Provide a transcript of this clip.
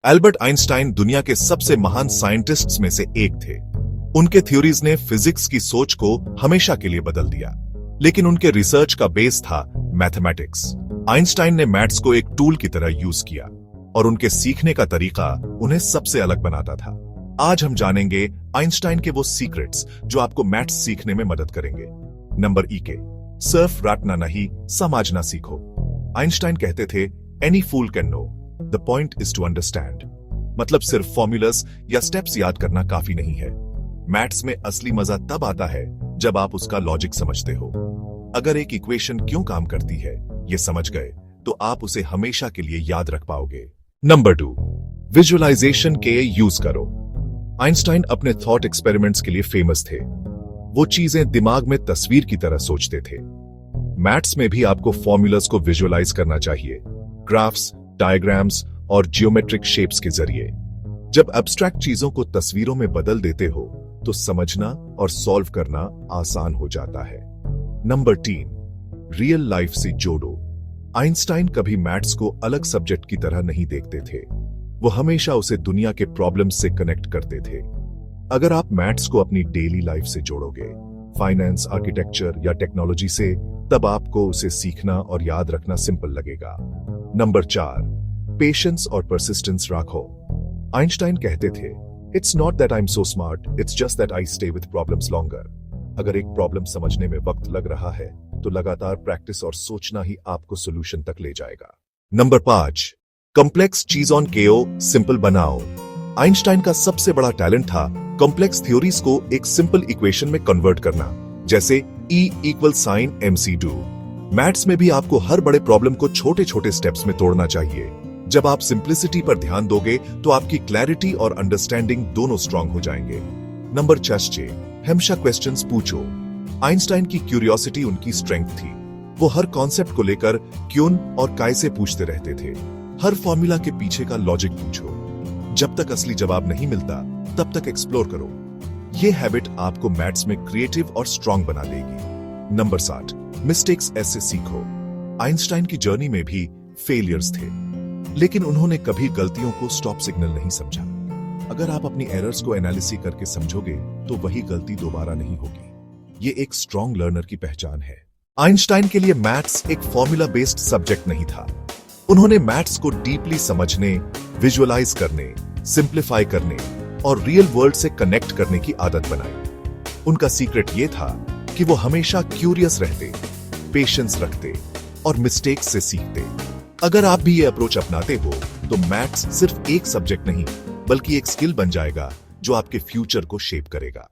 Albert Einstein दुनिया के सबसे महान साइंटिस्ट्स में से एक थे। उनके थ्योरीज ने फिजिक्स की सोच को हमेशा के लिए बदल दिया, लेकिन उनके रिसर्च का बेस था मैथमेटिक्स। आइंस्टाइन ने मैथ्स को एक टूल की तरह यूज किया और उनके सीखने का तरीका उन्हें सबसे अलग बनाता था। आज हम जानेंगे आइंस्टाइन के वो सीक्रेट्स जो आपको मैथ्स सीखने में मदद करेंगे। नंबर ई के, सिर्फ रटना नहीं, समझना सीखो। आइंस्टाइन कहते थे, any fool can know, the point is to understand. मतलब सिर्फ फॉर्मूलास या स्टेप्स याद करना काफी नहीं है। मैथ्स में असली मजा तब आता है जब आप उसका लॉजिक समझते हो। अगर एक इक्वेशन क्यों काम करती है ये समझ गए तो आप उसे हमेशा के लिए याद रख पाओगे। नंबर 2, विजुअलाइजेशन के यूज करो। आइंस्टाइन अपने थॉट एक्सपेरिमेंट्स के लिए फेमस थे। वो चीजें दिमाग में तस्वीर की तरह सोचते थे। मैथ्स में भी आपको फॉर्मूलास को विजुअलाइज करना चाहिए, ग्राफ्स, डायग्राम्स और जियोमेट्रिक शेप्स के जरिए। जब एब्स्ट्रैक्ट चीजों को तस्वीरों में बदल देते हो तो समझना और सॉल्व करना आसान हो जाता है। नंबर 3, रियल लाइफ से जोड़ो। आइंस्टाइन कभी मैथ्स को अलग सब्जेक्ट की तरह नहीं देखते थे। वो हमेशा उसे दुनिया के प्रॉब्लम्स से कनेक्ट करते थे। अगर आप मैथ्स को अपनी डेली लाइफ से जोड़ोगे, फाइनेंस, आर्किटेक्चर या टेक्नोलॉजी से, तब आपको उसे सीखना और याद रखना सिंपल लगेगा। नंबर 4, पेशेंस और परसिस्टेंस रखो। आइंस्टाइन कहते थे, it's not that I am so smart, it's just that I stay with problems longer. अगर एक प्रॉब्लम समझने में वक्त लग रहा है तो लगातार प्रैक्टिस और सोचना ही आपको सोल्यूशन तक ले जाएगा। नंबर 5, कॉम्प्लेक्स चीजों को सिंपल बनाओ। आइंस्टाइन का सबसे बड़ा टैलेंट था कॉम्प्लेक्स थ्योरीज को एक सिंपल इक्वेशन में कन्वर्ट करना, जैसे E = sin mc2। मैथ्स में भी आपको हर बड़े प्रॉब्लम को छोटे छोटे स्टेप्स में तोड़ना चाहिए। जब आप सिंप्लिसिटी पर ध्यान दोगे तो आपकी क्लैरिटी और अंडरस्टैंडिंग दोनों स्ट्रांग हो जाएंगे। नंबर 6, हमेशा क्वेश्चंस पूछो। आइंस्टाइन की क्यूरियोसिटी उनकी स्ट्रेंथ थी। वो हर कॉन्सेप्ट को लेकर क्यों और कैसे पूछते रहते थे। हर फॉर्मूला के पीछे का लॉजिक पूछो। जब तक असली जवाब नहीं मिलता तब तक एक्सप्लोर करो। ये हैबिट आपको मैथ्स में क्रिएटिव और स्ट्रांग बना देगी। नंबर 7, मिस्टेक्स ऐसे सीखो। आइंस्टाइन की जर्नी में भी फेलियर्स थे, लेकिन उन्होंने कभी गलतियों को स्टॉप सिग्नल नहीं समझा। अगर आप अपनी एरर्स को एनालिसिस करके समझोगे तो वही गलती दोबारा नहीं होगी। ये एक स्ट्रांग लर्नर की पहचान है। आइंस्टाइन के लिए मैथ्स एक फॉर्मूला बेस्ड सब्जेक्ट नहीं था। उन्होंने मैथ्स को डीपली समझने, विजुअलाइज करने, सिंप्लीफाई करने और रियल वर्ल्ड से कनेक्ट करने की आदत बनाई। उनका सीक्रेट ये था कि वो हमेशा क्यूरियस रहते, पेशेंस रखते और मिस्टेक्स से सीखते। अगर आप भी ये अप्रोच अपनाते हो तो मैथ्स सिर्फ एक सब्जेक्ट नहीं बल्कि एक स्किल बन जाएगा जो आपके फ्यूचर को शेप करेगा।